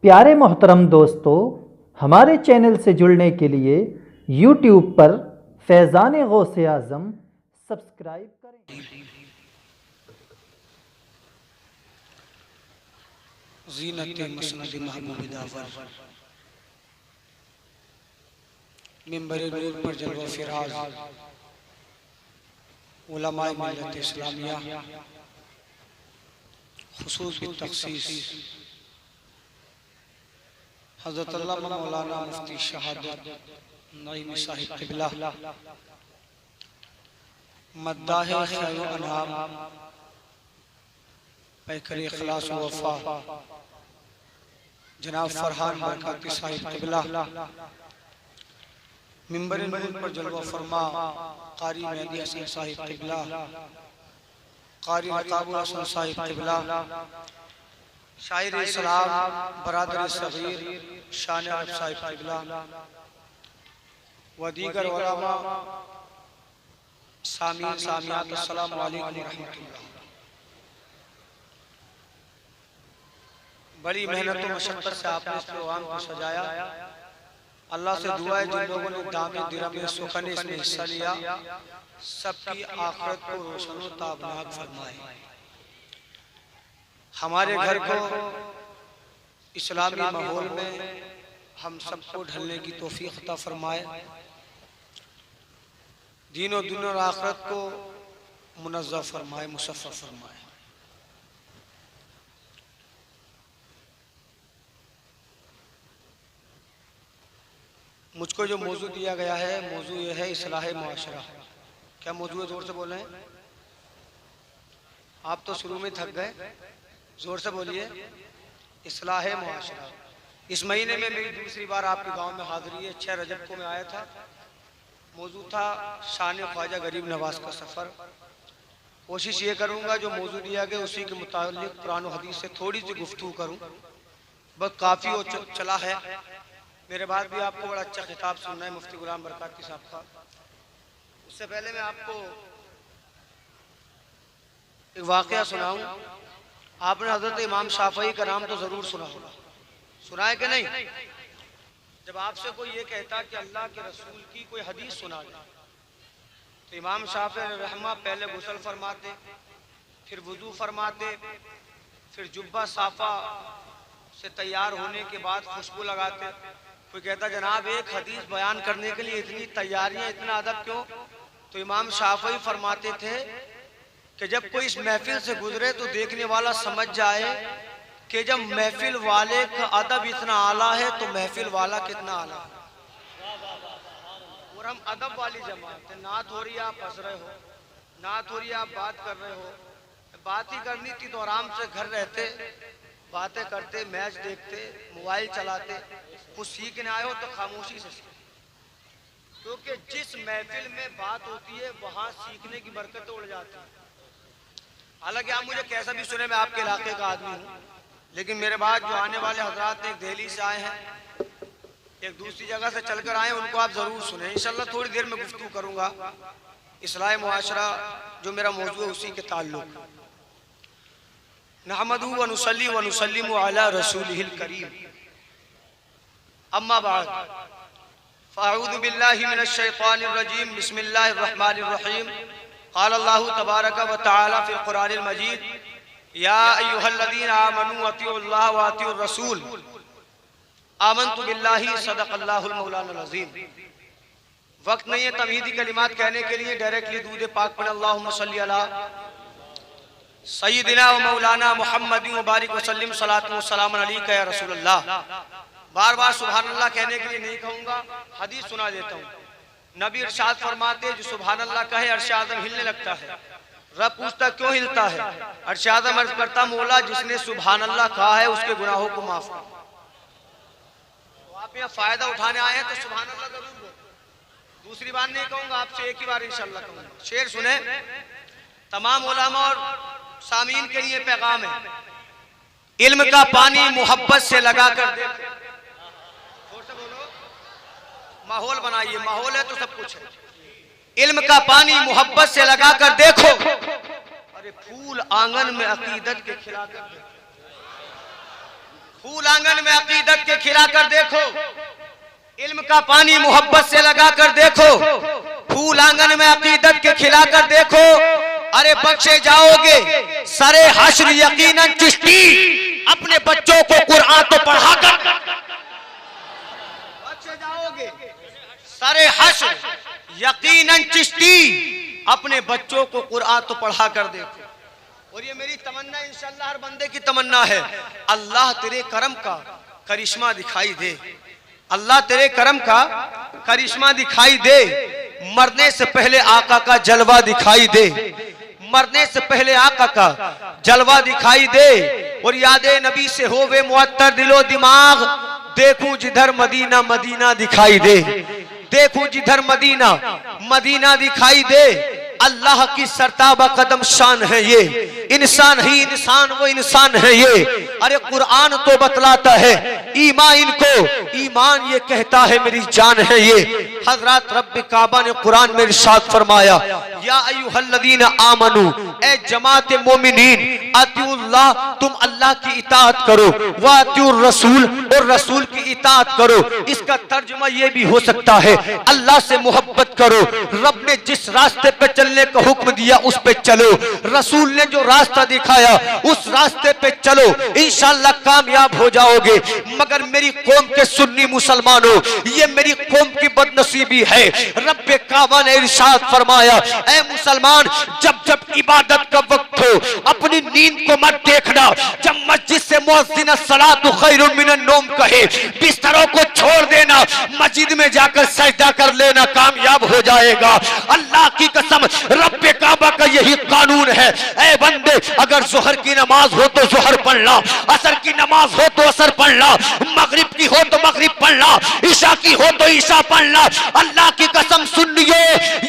प्यारे मोहतरम दोस्तों, हमारे चैनल से जुड़ने के लिए यूट्यूब पर फैज़ान गौसे आज़म सब्सक्राइब करें। ज़ीनत मसनद महबूब दावर मिंबर नूर पर जलवा फिराज उलमाए मिल्लत इस्लामिया खुसूस की तखसीस हज़रत अल्लामा मौलाना मुफ्ती शहादत नईमी साहिब क़िबला मद्दाह खैर अनाम पैकर इखलास व वफ़ा जनाब फरहान बरकाती साहिब क़िबला मिंबर नूर पर जलवा फरमा कारी मेहदी हसन साहिब क़िबला कारी नकाबुल हसन साहिब क़िबला शायर इस्लाम बरादर सगीर शान अरब साहिब क़िबला व दीगर उलमा सामीन सामियात अस्सलामु अलैकुम व रहमतुल्लाह। बड़ी मेहनत और मशक्क़त से आपने इस प्रोग्राम को सजाया। अल्लाह से दुआ है जिन लोगों ने दामे दिरमे सुखन इसमें हिस्सा लिया सबकी आखिरत को रोशन व ताबनाक फरमाए। हमारे घर को इस्लामी माहौल में हम सबको ढलने की तौफीक अता फरमाए। दीन और दुनिया और आखिरत को मुनज़्ज़ह फरमाए, मुसफ़्फ़ा फरमाए। मुझको जो मौजू दिया गया है, मौजू ये है इस्लाह मुआशरा। क्या मौजू है? जोर से बोलें। आप तो शुरू में थक गए, जोर से बोलिए। इस्लाह मुआशरा। इस महीने में मेरी दूसरी बार आपके गांव में हाजिरी है। 6 रजब को मैं आया था। मौजू था शान ख्वाजा गरीब नवाज का सफ़र। कोशिश ये करूँगा जो मौजू दिया गया उसी के मुतालिक कुरान और हदीस से थोड़ी सी गुफ्तगू करूँ। बस काफ़ी हो चला है। मेरे बाद भी आपको बड़ा अच्छा खिताब सुनना है मुफ्ती गुलाम बरकाती साहब का। उससे पहले मैं आपको एक वाक़या सुनाऊं। आपने हज़रत इमाम शाफ़ई का नाम तो ज़रूर सुना होगा, सुना है कि नहीं? जब आपसे कोई ये कहता कि अल्लाह के रसूल की कोई हदीस सुना दे तो इमाम शाफ़ई रहमा पहले गुस्ल फरमाते, फिर वुज़ू फरमाते, फिर जुब्बा साफ़ा से तैयार होने के बाद खुशबू लगाते। कोई कहता जनाब एक हदीस बयान करने के लिए इतनी तैयारियां, इतना अदब क्यों? तो इमाम शाफ़ई फरमाते थे कि जब कोई इस महफिल से गुजरे तो देखने वाला समझ जाए कि जब महफिल वाले का अदब इतना आला है तो महफिल वाला कितना आला है। और हम अदब वाली जमात है। नात हो रही है, आप हंस रहे हो, नात हो रही है, आप बात कर रहे हो। बात ही करनी थी तो आराम से घर रहते, बातें करते, मैच देखते, मोबाइल चलाते। कुछ सीखने आए हो तो खामोशी से सीखो, क्योंकि जिस महफिल में बात होती है वहां सीखने की बरकतें उड़ जाती हैं। हालांकि आप मुझे कैसा भी सुने, मैं आपके इलाके का आदमी हूँ, लेकिन मेरे बाद जो आने वाले हजरात एक दिल्ली से आए हैं, एक दूसरी जगह से चलकर आए, उनको आप जरूर सुने। इंशाल्लाह थोड़ी देर में गुफ्तगू करूंगा इस्लाह मुआशरा, जो मेरा मौजू है उसी के ताल्लुक। नहमदुहु व नुसल्ली व नुसल्लिमु अला रसूलिहिल करीम, अम्मा बाद, फ़अऊज़ु बिल्लाहि मिनश शैतानिर रजीम, बिस्मिल्लाहिर रहमानिर रहीम। क़ाल अल्लाहु तबारक व तआला फ़िल क़ुरानिल मजीद, या अय्युहल्लज़ीना आमनू अतिउल्लाह व अतिउर रसूल, आमनतु बिल्लाहि, सदक़ल्लाहुल मौलानुल अज़ीम। वक्त नहीं है तमहीदी कलिमात कहने के लिए, डायरेक्टली दूध पाक पढ़ अल्लाहुम्मा सल्ली अला सय्यिदिना व मौलाना मुहम्मदिन व बारिक वसल्लिम, सलातु व सलाम अलैका या रसूलल्लाह। बार बार सुभान अल्लाह कहने के लिए नहीं कहूँगा, हदीस सुना देता हूँ। नबी इरशाद फरमाते जो सुभान अल्लाह कहे अर्श आज़म हिलने लगता है। रब पूछता क्यों हिलता है? अर्श आज़म अर्ज़ करता मौला जिसने सुभान अल्लाह कहा है उसके गुनाहों को माफ कर। तो आप यहाँ फायदा उठाने आए हैं तो सुभान अल्लाह जरूर बोलो। दूसरी बार नहीं कहूँगा, आपसे एक ही बार इंशाअल्लाह कहूँगा। शेर सुने, तमाम उलमा और सामीन के लिए पैगाम है, इल्म का पानी मोहब्बत से लगा कर देखो। माहौल बनाइए, माहौल है तो सब कुछ है। इल्म का पानी मोहब्बत से लगा कर देखो, अरे फूल आंगन में अकीदत के खिला कर देखो। फूल आंगन में अकीदत के खिलाकर देखो, इल्म का पानी मोहब्बत से लगाकर देखो, फूल आंगन में अकीदत के खिलाकर देखो, अरे बख्शे जाओगे सरे हश्र यकीनन चिश्ती, अपने बच्चों को कुरान तो पढ़ाकर बख्शे जाओगे सरे हश्र यकीनन चिश्ती, अपने बच्चों को कुरान तो पढ़ा कर देखो। और ये मेरी तमन्ना इंशाअल्लाह हर बंदे की तमन्ना है, अल्लाह तेरे करम का करिश्मा दिखाई दे, अल्लाह तेरे करम का करिश्मा दिखाई दे, मरने से पहले आका का जलवा दिखाई दे, मरने से पहले आका का जलवा दिखाई दे। और यादे नबी से हो वे मुअत्तर दिलो दिमाग, देखूं जिधर मदीना मदीना दिखाई दे, देखूं जिधर मदीना मदीना दिखाई दे। अल्लाह की सरताबा कदम शान है ये, इंसान ही इंसान वो इंसान है ये। अरे कुरान तो बतलाता है ईमान इनको, ईमान ये कहता है मेरी जान है ये। हजरत रब्बे काबा ने कुरान में इरशाद फरमाया, या अय्युहल्लज़ीना आमनू, ए जमात मोमिनीन, अतिउल्लाह, तुम अल्लाह की इताअत करो, व अतिउर रसूल, और रसूल की इताअत करो। इसका तर्जुमा ये भी हो सकता है अल्लाह से मोहब्बत करो, रब ने जिस रास्ते पे चलने का हुक्म दिया उस पे चलो, रसूल ने जो रास्ता दिखाया उस रास्ते पे चलो, इंशाअल्लाह कामयाब हो जाओगे। मगर मेरी कौम के सुन्नी मुसलमानों, ये मेरी कौम की बदनसीबी है। रब्बे काबा ने इरशाद फरमाया, ऐ मुसलमान, जब जब इबादत का वक्त हो अपनी नींद को मत देखना। जब मस्जिद से मुअज्जिन अस्सलातु खैरुम मिनन नौम कहे, बिस्तरों को छोड़ देना, मस्जिद में जाकर सजदा कर लेना, कामयाब हो जाएगा। अल्लाह की कसम, रब्बे काबा का यही कानून है। ऐ बंदे, अगर जोहर की नमाज हो तो जोहर पढ़ना, असर की नमाज हो तो असर पढ़ना, मगरिब की हो तो मगरिब पढ़ना, ईशा की हो तो ईशा पढ़ना। अल्लाह की कसम सुनिए,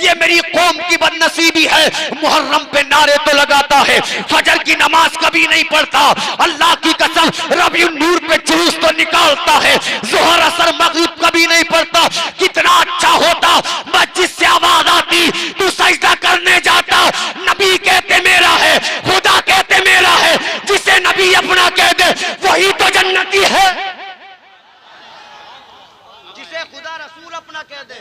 ये मेरी कौम की बदनसीबी है। मुहर्रम पे नारे तो लगाता है, फजर की नमाज कभी नहीं पढ़ता। अल्लाह की कसम, रबीउन नूर पे जुलूस तो निकालता है, जोहर असर मगरिब कभी नहीं पढ़ता। कितना अच्छा होता मस्जिद से आवाज आती, तू सजदा करने जाता, नबी कहते मेरा है, खुदा कहते मेरा है। जिसे नबी अपना कह दे वही तो जन्नती है, जिसे खुदा रसूल अपना कह दे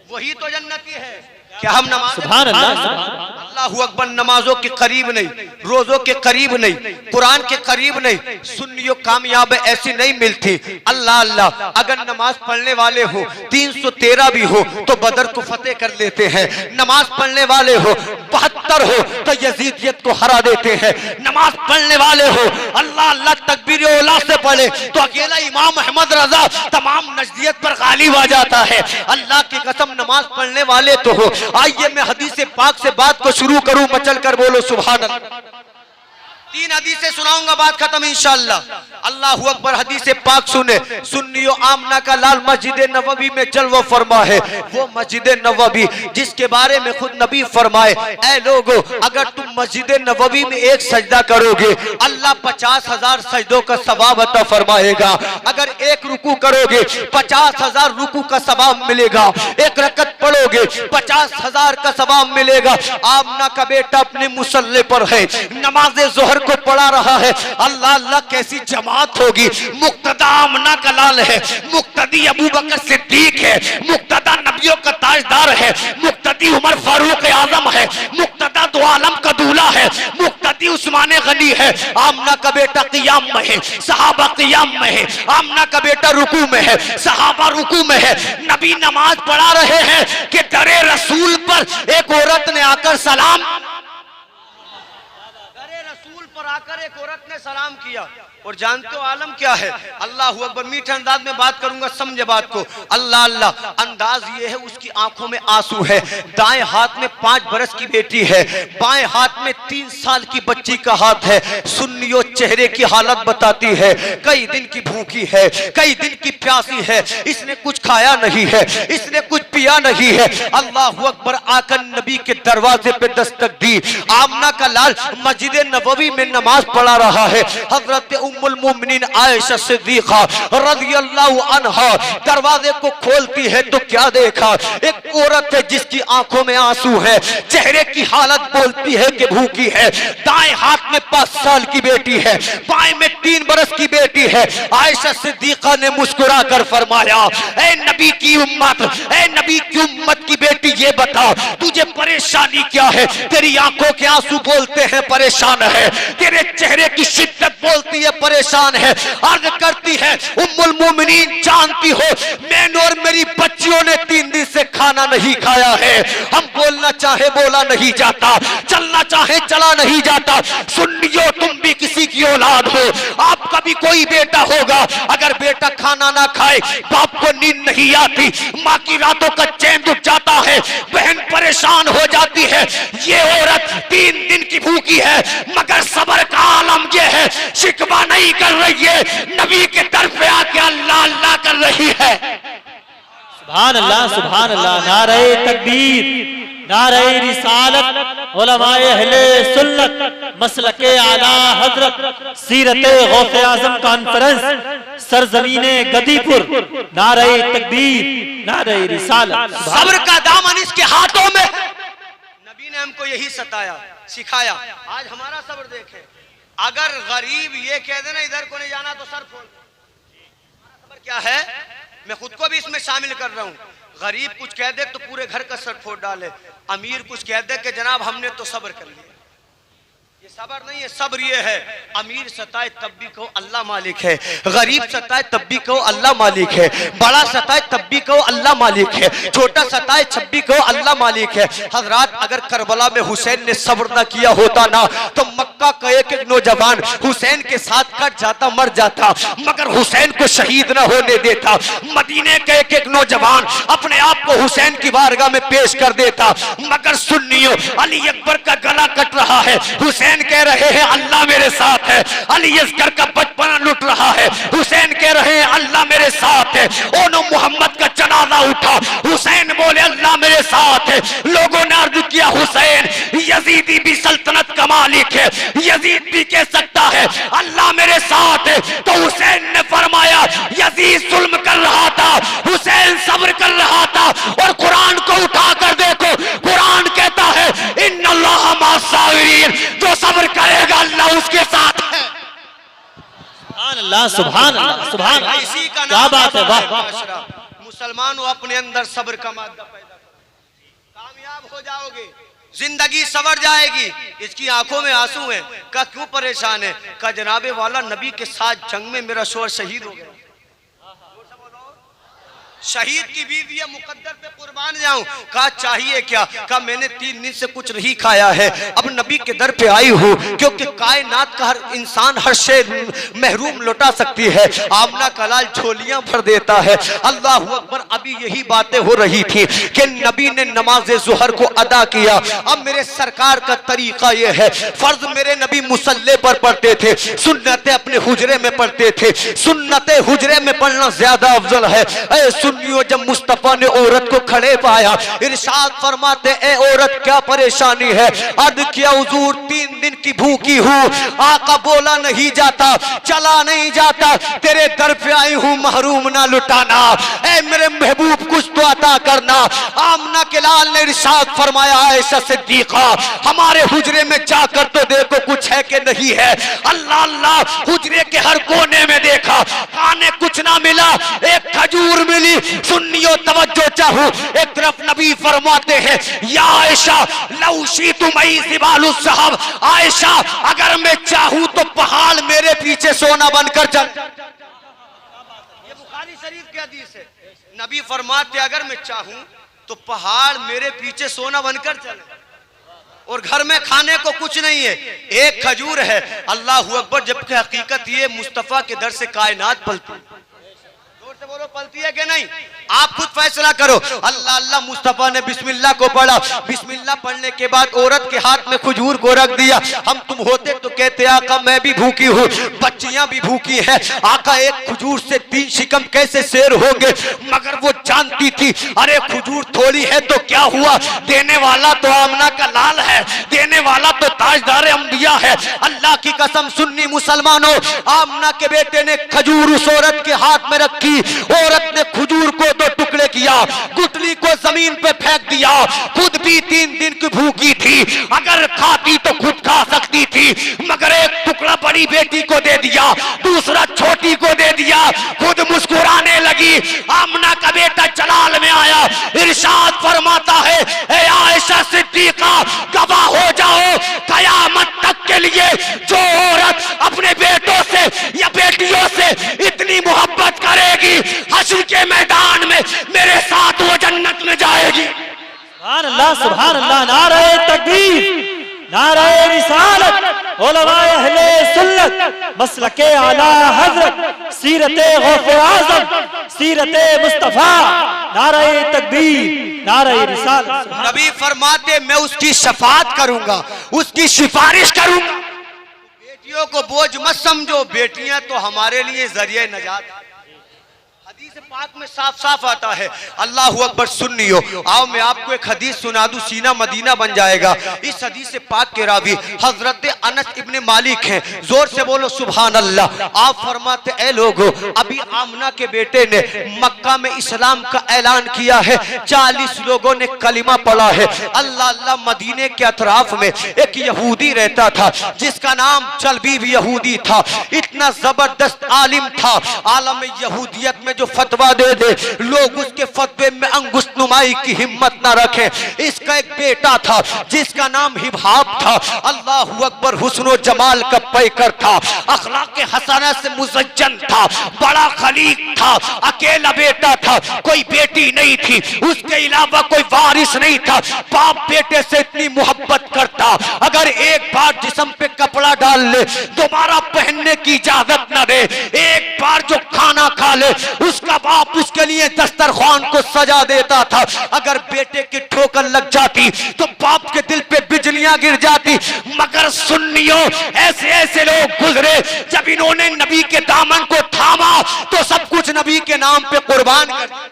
वही तो जन्नती है। क्या हम नमाज सुभान अल्लाह, अल्लाहू अकबर नमाजों के करीब नहीं, रोजों के करीब नहीं, कुरान के करीब नहीं, सुन्नियों कामयाब ऐसी नहीं मिलती। अल्लाह अल्लाह, अगर नमाज पढ़ने वाले हो 313 भी हो तो बदर को फतेह कर लेते हैं। नमाज पढ़ने वाले हो 72 हो तो यजीदियत को हरा देते हैं। नमाज पढ़ने वाले हो अल्लाह अल्लाह तकबीर औला से पढ़े तो अकेला इमाम अहमद रजा तमाम नजदियत पर गालिब आ जाता है। अल्लाह की कसम, नमाज पढ़ने वाले तो हो। आइए मैं हदीस पाक से बात को शुरू करूं, मचल कर बोलो सुभान अल्लाह। 3 हदीसें सुनाऊंगा, बात खत्म इंशाअल्लाह। अल्लाहू अकबर। हदीस पाक सुने, सुन्नियों, आमना का लाल मस्जिद नबवी में जलवा फरमा है। वो मस्जिद नबवी जिसके बारे में खुद नबी फरमाए, ऐ लोगो, अगर तुम मस्जिद नबवी में एक सजदा करोगे अल्लाह 50,000 सजदों का सवाब अता फरमाएगा। अगर एक रुकू करोगे 50,000 रुकू का सवाब मिलेगा। एक रकत पढ़ोगे 50,000 का सवाब मिलेगा। आमना का बेटा अपने मुसल्ले पर है, नमाज जोहर को पढ़ा रहा है। अल्लाह अल्लाह, कैसी जमात होगी। मुक्तदा आमना का लाल है, मुक्तदी अबू बकर सिद्दीक है, मुक्तदा नबियों का ताजदार है, मुक्तदी उमर फारूक आजम है, मुक्तदा दो आलम का दूल्हा है, मुक्तदी उस्मान गनी है। आमना का बेटा क़ियाम में है, सहाबा क़ियाम में है। आमना का बेटा रुकू में है, सहाबा रुकू में है। नबी नमाज पढ़ा रहे हैं कि दरे रसूल पर एक औरत ने आकर सलाम, पर आकर एक औरत ने सलाम किया। और जानते हो आलम क्या है? अल्लाहू अकबर। मीठे अंदाज में बात करूंगा, समझे बात को। अल्लाह अल्लाह, अंदाज ये है उसकी आंखों में आंसू है। दाएं हाथ में 5 बरस की बेटी है, बाएं हाथ में 3 साल की बच्ची का हाथ है। सुन्नियों, चेहरे की हालत बताती है, कई दिन की भूखी है, कई दिन की प्यासी है, इसने कुछ खाया नहीं है, इसने कुछ पिया नहीं है। अल्लाहू अकबर। आकर नबी के दरवाजे पे दस्तक दी। आमना का लाल मस्जिद नबवी में नमाज पढ़ा रहा है। हजरत उम्मुल मोमिनीन आयशा सिद्दीक़ा रज़ियल्लाहु अन्हा दरवाजे को खोलती है तो क्या देखा, एक औरत है जिसकी आंखों में आंसू है, चेहरे की हालत बोलती है कि भूखी है, दाएं हाथ में 5 साल की बेटी है, बाएं में 3 बरस की बेटी है। आयशा सिद्दीक़ा ने मुस्कुरा कर फरमाया, ऐ नबी की उम्मत, ऐ नबी की उम्मत की बेटी, ये बता तुझे परेशानी क्या है? तेरी आंखों के आंसू बोलते हैं परेशान है, तेरे चेहरे की शिद्दत बोलती है परेशान है। अर्ज करती है, उम्मुल मोमिनीन जानती हो मैंने और मेरी बच्चियों ने 3 दिन से खाना नहीं खाया है, हम बोलना चाहे बोला नहीं जाता, चलना चाहे चला नहीं जाता। सुनियो, तुम भी किसी की औलाद हो, आपका भी कोई बेटा होगा, अगर बेटा खाना ना खाए बाप को नींद नहीं आती, माँ की रातों का चैन उठ जाता है, बहन परेशान हो जाती है। ये औरत 3 दिन की भूखी है मगर सबर का आलम ये है, शिकवा नहीं कर रही है, नबी के दर पे आके अल्लाह अल्लाह कर रही है। सुभान अल्लाह, सुभान अल्लाह। नारे तकबीर, नारे रिसालत, उलमाए अहले सुन्नत, मसलके आला हजरत, सीरते गौसे आजम कॉन्फ्रेंस, सरजमीने गदीपुर, नारे तकबीर, नारे रिसालत। सब्र का दामन इसके हाथों में। नबी ने हमको यही सताया, सिखाया। आज हमारा सब्र देखें, अगर गरीब ये कह देना इधर को नहीं जाना तो सर फोड़। सब्र क्या है, मैं खुद को भी इसमें शामिल कर रहा हूँ। गरीब कुछ कह दे तो पूरे घर का सर फोड़ डाले, अमीर कुछ कह दे कि जनाब हमने तो सब्र कर लिया। ये सब्र नहीं है, सब्र ये है, अमीर सताए तब भी कहो अल्लाह मालिक है, गरीब सताए तब भी कहो अल्लाह मालिक है, बड़ा सताए तब भी कहो अल्लाह मालिक है, छोटा सताए तब भी कहो अल्लाह मालिक है। हजरात, अगर करबला में हुसैन ने सब्र ना किया होता ना तो मक्का का एक एक नौजवान हुसैन के साथ कट जाता, मर जाता, मगर हुसैन को शहीद ना होने देता। मदीने के एक एक नौजवान अपने आप को हुसैन की बारगाह में पेश कर देता, मगर सुन्नियों, अली अकबर का गला कट रहा है, हुसैन कह रहे हैं अल्लाह मेरे साथ है, अली असगर का बचपना लुट रहा है, हुसैन कह रहे हैं अल्लाह मेरे साथ है। ओनो मोहम्मद का जनाजा उठा, हुसैन बोले अल्लाह मेरे साथ है। लोगों ने अर्ज किया, हुसैन यजीदी भी सल्तनत का मालिक है, यजीद भी कह सकता है अल्लाह मेरे साथ है। तो हुसैन ने फरमाया यजीद जुल्म कर रहा था, हुसैन सब्र कर रहा था। और कुरान को उठा कर देखो, कुरान कहता है इन्नल्लाह मास्साबिरीन, जो सब्र करेगा अल्लाह उसके साथ है। सुभान अल्लाह, सुभान अल्लाह, सुभान अल्लाह। इसी का क्या बात है, वाह। मुसलमानों, अपने अंदर सब्र का मादा पैदा करो, कामयाब हो जाओगे, जिंदगी सवर जाएगी। इसकी आंखों में आंसू है, का क्यों परेशान है? का जनाबे वाला नबी के साथ जंग में मेरा शोहर शहीद हो गया, शहीद की बीवी है, मुकद्दर पे कुर्बान जाऊं। कहा चाहिए क्या? कहा मैंने 3 दिन से कुछ नहीं खाया है, अब नबी के दर पे आई हूँ, क्योंकि कायनात का हर इंसान हर शे महरूम लौटा सकती है, आमना का लाल झोलियां भर देता है। अल्लाह अकबर। अभी यही बातें हो रही थी कि नबी ने नमाज जुहर को अदा किया। अब मेरे सरकार का तरीका यह है, फर्ज मेरे नबी मुसल्ले पर पढ़ते थे, सुन्नतें अपने हुजरे में पढ़ते थे, सुन्नतें हुजरे में पढ़ना ज्यादा अफजल है। जब मुस्तफा ने औरत को खड़े पाया, इरशाद फरमाते, ए औरत क्या परेशानी है? अर्ज किया, हुजूर 3 दिन की भूखी हूँ। आका बोला नहीं जाता, चला नहीं जाता, तेरे दर पे आई हूँ, महरूम ना लुटाना, ए मेरे महबूब कुछ तो अता करना। आमना के लाल ने इरशाद फरमाया, आयशा सिद्दीक़ा हमारे हुजरे में जाकर तो देखो कुछ है कि नहीं है। अल्लाह अल्लाह, हुजरे के हर कोने में देखा, खाने कुछ ना मिला, एक खजूर मिली। सुन्नियों तवज्जो चाहूं, एक तरफ नबी फरमाते हैं, या आयशा लौशी तुम्हारी जिबालु साहब, आयशा अगर मैं चाहूं तो पहाड़ मेरे पीछे सोना बनकर चल। ये बुखारी शरीफ की हदीस है। नबी फरमाते अगर मैं चाहूं तो पहाड़ मेरे पीछे सोना बनकर चले, और घर में खाने को कुछ नहीं है, एक खजूर है। अल्लाह अकबर। जबकि हकीकत ये मुस्तफा के दर से कायनात पलती। जोर से बोलो पलती है कि नहीं? आप खुद फैसला करो। अल्लाह अल्लाह मुस्तफा ने बिस्मिल्लाह को पढ़ा, बिस्मिल्लाह पढ़ने के बाद औरत के हाथ में खजूर को रख दिया। हम तुम होते तो कहते आका मैं भी भूखी हूँ, बच्चियां भी भूखी हैं, आका एक खजूर से 3 शिकम कैसे शेर होंगे। मगर वो जानती थी अरे खजूर थोड़ी है तो क्या हुआ, देने वाला तो आमना का लाल है, देने वाला तो ताजदार अंबिया है। अल्लाह की कसम सुन्नी मुसलमानों, आमना के बेटे ने खजूर उस औरत के हाथ में रखी, औरत ने खजूर को 2 टुकड़े किया, गुठली को जमीन पे फेंक दिया। खुद भी 3 दिन की भूखी थी, अगर खाती तो खुद खा सकती थी, मगर एक टुकड़ा बड़ी बेटी को दे दिया, दूसरा छोटी को दे दिया। खुद मुस्कुराने लगी। आमना का बेटा जलाल में आया, इरशाद फरमाता है ए आयशा सिद्दीका गवाह हो जाओ कयामत तक के लिए जो औरत अपने बेटों से या बेटियों से इतनी मोहब्बत करेगी, हश्र के मैदान में मेरे साथ वो जन्नत में जाएगी। सुभान अल्लाह, सुभान अल्लाह। नारे तकबीर, नारे रिसालत, उलमाए अहले सुन्नत, मसलके आला हज़रत, सीरते गौसे आज़म, सीरते मुस्तफा, नारे तकबीर, नारे रिसालत। नबी फरमाते मैं उसकी शफाअत करूंगा, उसकी सिफारिश करूंगा। बेटियों को बोझ मत समझो, बेटियां तो हमारे लिए जरिए नजात है। हदीस पाक में साफ साफ आता है। अल्लाह अकबर सुन्नियो, आओ मैं आपको एक हदीस सुना दूं, सीना मदीना बन जाएगा। इस हदीस पाक के रावी हजरत अनस इब्ने मालिक हैं। जोर से बोलो सुभान अल्लाह। आप फरमाते ए लोगों, अभी आमना के बेटे ने मक्का में इस्लाम का ऐलान किया है, 40 लोगों ने कलिमा पढ़ा है। अल्लाह अल्लाह। मदीने के अतराफ में एक यहूदी रहता था जिसका नाम चलबीब यहूदी था। इतना जबरदस्त आलिम था, आलम यहूदियत में जो फतवा दे दे लोग उसके फतवे में अंगुष्ठ नुमाई की हिम्मत ना रखें। इसका एक बेटा था जिसका नाम हिबहाब था। अल्लाह अकबर। हुस्न जमाल का पैकर था, अखलाक हसना से मुज़ज्जन था, बड़ा खलीक था, अकेला बेटा था, कोई बेटी नहीं थी, उसके अलावा कोई वारिस नहीं था। बाप बेटे से इतनी मोहब्बत करता, अगर एक बार जिस्म पे कपड़ा डाल ले दोबारा पहनने की इजाजत न दे, एक बार जो खाना खा ले उसका बाप उसके लिए दस्तरखान को सजा देता था। अगर बेटे की ठोकर लग जाती तो बाप के दिल पे बिजलियां गिर जाती। मगर सुन्नियों, ऐसे ऐसे लोग गुजरे जब इन्होंने नबी के दामन को थामा तो सब कुछ नबी के नाम पे कुर्बान कर दिया।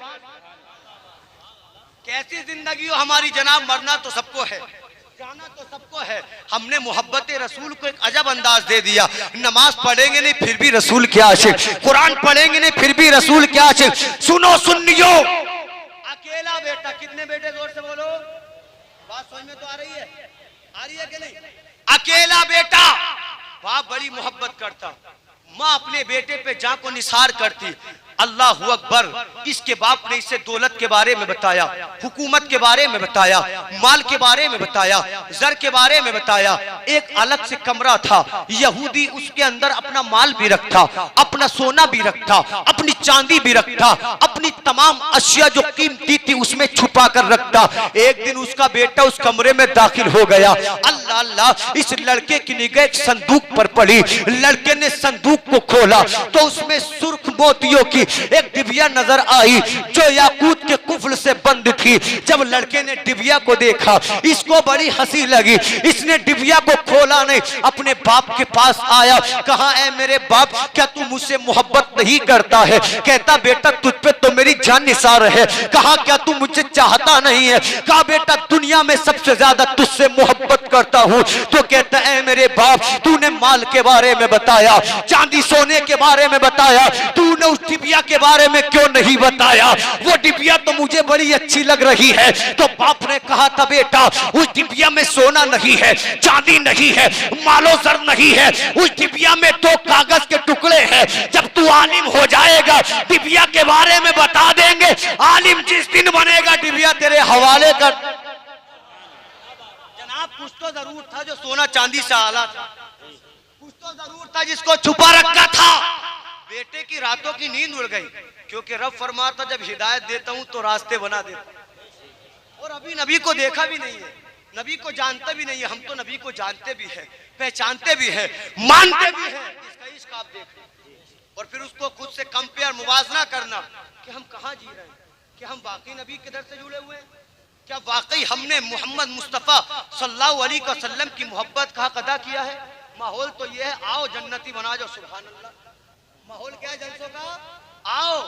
कैसी जिंदगी हो हमारी जनाब, मरना तो सबको है, जाना तो सबको है। हमने मोहब्बत रसूल को एक अजब अंदाज दे दिया। नमाज पढ़ेंगे नहीं फिर भी रसूल के आशिक, कुरान पढ़ेंगे नहीं फिर भी रसूल के आशिक। सुनो सुन्नियों, अकेला बेटा, कितने बेटे जोर से बोलो, बात समझ में तो आ रही है, आ रही है कि नहीं? अकेला बेटा, बाप बड़ी मोहब्बत करता, माँ अपने बेटे पे जान को निसार करती। अल्लाह अकबर। इसके बाप ने इसे दौलत के बारे में बताया, हुकूमत के बारे में बताया, माल के बारे में बताया, जर के बारे में बताया। एक अलग से कमरा था, यहूदी उसके अंदर अपना माल भी रखता, अपना सोना भी रखता, अपनी चांदी भी रखता, अपनी तमाम अशिया जो कीमती थी उसमें छुपा कर रखता। एक दिन उसका बेटा उस कमरे में दाखिल हो गया। अल्लाह अल्लाह। इस लड़के की निगाह एक संदूक पर पड़ी। लड़के ने संदूक को खोला तो उसमें सुर्ख मोतियों की एक डिबिया नजर आई जो याकूत के कुफल से बंद थी। जब लड़के ने डिबिया को देखा इसको बड़ी हंसी लगी। इसने डिबिया को खोला नहीं, अपने बाप के पास आया, कहा ऐ मेरे बाप, क्या तू मुझसे मोहब्बत नहीं करता है? कहता बेटा तुझ पे तो मेरी जान निसार है। कहा क्या तू मुझे चाहता नहीं है? कहा बेटा दुनिया में सबसे ज्यादा तुझसे मोहब्बत करता हूँ। तो कहता है मेरे बाप, तूने माल के बारे में बताया, चांदी सोने के बारे में बताया, तूने उस डिबिया के बारे में क्यों नहीं बताया? वो डिबिया तो मुझे बड़ी अच्छी लग रही है। तो बाप ने कहा था बेटा उस डिबिया में सोना नहीं है, चांदी नहीं है, मालो जर नहीं है, उस डिबिया में 2 कागज के टुकड़े हैं। जब तू आलिम हो जाएगा डिबिया के बारे में बता देंगे। आलिम जिस दिन बनेगा डिबिया तेरे हवाले कर। जनाब कुछ तो जरूर था जो सोना चांदी से आला था, कुछ तो जरूर था जिसको छुपा रखा था। बेटे की रातों की नींद उड़ गई, क्योंकि रब फरमाता जब हिदायत देता हूं तो रास्ते बना देता। और अभी नबी को देखा भी नहीं है, नबी को जानता भी नहीं है। हम तो नबी को जानते भी है, पहचानते भी है, मानते भी है। इसका इश्क आप देख और फिर उसको खुद से कंपेयर मुवाजना करना कि हम कहाँ जी रहे हैं, कि हम वाकई नबी के दर से जुड़े हुए हैं, क्या वाकई हमने मोहम्मद मुस्तफ़ा सल्लल्लाहु अलैहि वसल्लम की मोहब्बत का हक अदा किया है। माहौल तो ये है, आओ जन्नती बना जाओ, सुभान अल्लाह। माहौल क्या है जलसों का, आओ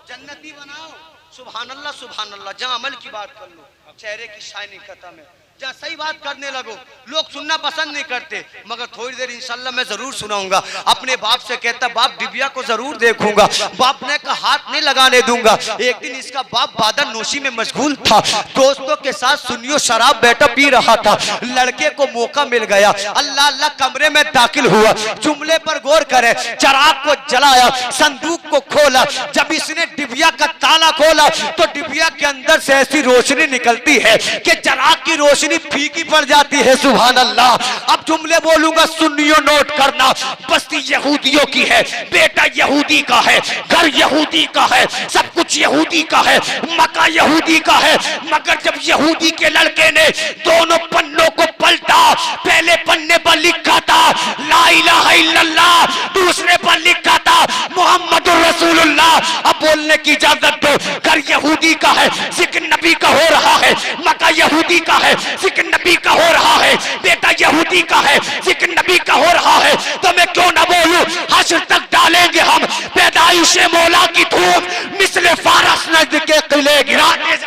जन्नती बनाओ, सुभान अल्लाह सुभान अल्लाह। जहाँ अमल की बात कर लो, चेहरे की शाइनिंग खत्म है। जहाँ सही बात करने लगो, लोग सुनना पसंद नहीं करते, मगर थोड़ी देर इंशाल्लाह मैं जरूर सुनाऊंगा। अपने बाप से कहता, बाप डिबिया को जरूर देखूंगा। बाप ने कहा हाथ नहीं लगाने दूंगा। एक दिन इसका बाप बादल नोशी में मशगूल था, दोस्तों के साथ सुनियो शराब बेटा पी रहा था। लड़के को मौका मिल गया, अल्लाह अल्लाह कमरे में दाखिल हुआ। जुमले पर गौर करें, चिराग को जलाया, संदूक को खोला। जब इसने डिबिया का ताला खोला तो डिबिया के अंदर से ऐसी रोशनी निकलती है कि चिराग की रोशनी फीकी पड़ जाती है, सुभान अल्लाह। अब जुमले बोलूंगा, सुनियो नोट करना। बस्ती यहूदियों की है, बेटा यहूदी का है, घर यहूदी का है, सब कुछ यहूदी का है, मक्का यहूदी का है। मगर जब यहूदी के लड़के ने दोनों पन्नों को पलटा, पहले पन्ने पर लिखा था ला इलाहा इल्लल्लाह, दूसरे पर लिखा था मुहम्मदुर रसूलुल्लाह। अब बोलने की इजाजत दो, घर यहूदी का है, जिक्र नबी का हो रहा है, मक्का यहूदी का है, जिक्र नबी का हो रहा है, बेटा यहूदी का है, जिक्र नबी का हो रहा है, तो मैं क्यों ना बोलूं। हश्र तक डालेंगे हम पैदाइश मौला की धूम, मिसले फारस नजद के किले गिराने।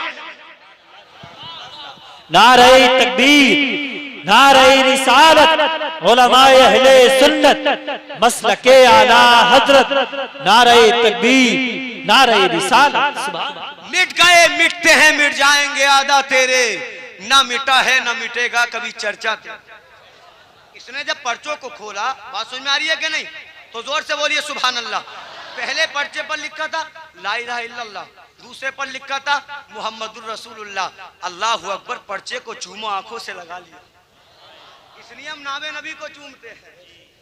नारे तकबीर, नारे रिसालत, उलमाए अहले सुन्नत, मसलके आला हजरत। नारे तकबीर, नारे रिसालत, सुभान। मिट गए मिटते हैं, मिट जाएंगे आदा तेरे, ना मिटा है ना मिटेगा कभी चर्चा तेरी। इसने जब पर्चों को खोला, बात समझ में आ रही है कि नहीं, तो जोर से बोलिए सुभान अल्लाह। पहले पर्चे पर लिखा था ला इलाहा इल्लल्लाह, दूसरे पर लिखा था मुहम्मदुर रसूलुल्लाह। अल्लाहु अकबर, पर्चे को चूमो, आंखों से लगा लिया। इसलिए हम नामे नबी को चूमते हैं,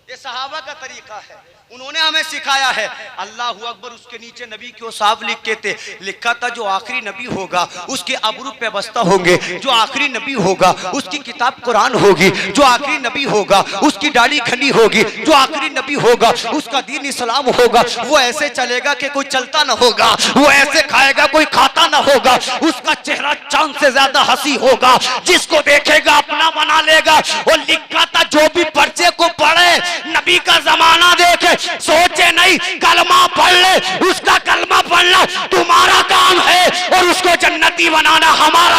ये सहाबा का तरीका है, उन्होंने हमें सिखाया है। अल्लाहु अकबर, उसके नीचे नबी क्यों साफ लिखते थे, लिखा था जो आखिरी नबी होगा उसके अबरू पे बस्ता होंगे, जो आखिरी नबी होगा उसकी किताब कुरान होगी, जो आखिरी नबी होगा उसकी दाढ़ी खनी होगी, जो आखिरी नबी होगा उसका दीन इस्लाम होगा। वो ऐसे चलेगा कि कोई चलता ना होगा, वो ऐसे खाएगा कोई खाता ना होगा, उसका चेहरा चांद से ज्यादा हंसी होगा, जिसको देखेगा अपना बना लेगा। और लिखा था जो भी पर्चे को पढ़े नबी का जमाना देखे, सोचे नहीं कलमा पढ़ ले, उसका कलमा पढ़ना तुम्हारा काम है और उसको जन्नती बनाना हमारा।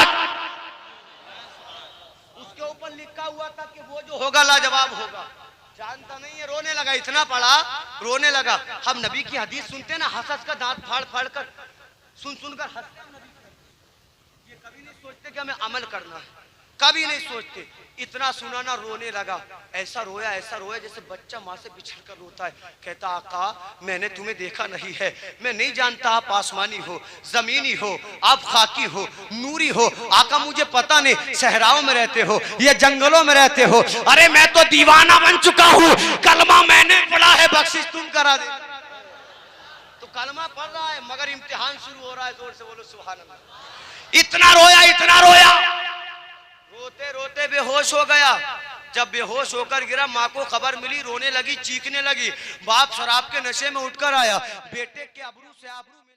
उसके ऊपर लिखा हुआ था कि वो जो होगा लाजवाब होगा। जानता नहीं है, रोने लगा, इतना पढ़ा रोने लगा। हम नबी की हदीस सुनते ना, हंस हंस कर दांत फाड़ फाड़ कर सुन सुनकर हंसते हैं नबी की। ये कभी नहीं सोचते कि हमें अमल करना है, कभी नहीं सोचते। इतना सुना ना, रोने लगा, ऐसा रोया जैसे बच्चा माँ से बिछड़ कर रोता है। कहता आका मैंने तुम्हें देखा नहीं है, मैं नहीं जानता आप आसमानी हो, जमीनी हो, आप खाकी हो, नूरी हो। आका मुझे पता नहीं, सहराओं में रहते हो या जंगलों में रहते हो। अरे मैं तो दीवाना बन चुका हूँ, कलमा मैंने पढ़ा है, बख्शिश तुम करा दे। तो कलमा पढ़ रहा है मगर इम्तिहान शुरू हो रहा है, जोर से बोलो सुभान अल्लाह। इतना रोया, इतना रोया, रोते रोते बेहोश हो गया। जब बेहोश होकर गिरा, माँ को खबर मिली, रोने लगी, चीखने लगी। बाप शराब के नशे में उठकर आया, बेटे के अबरू से आबरू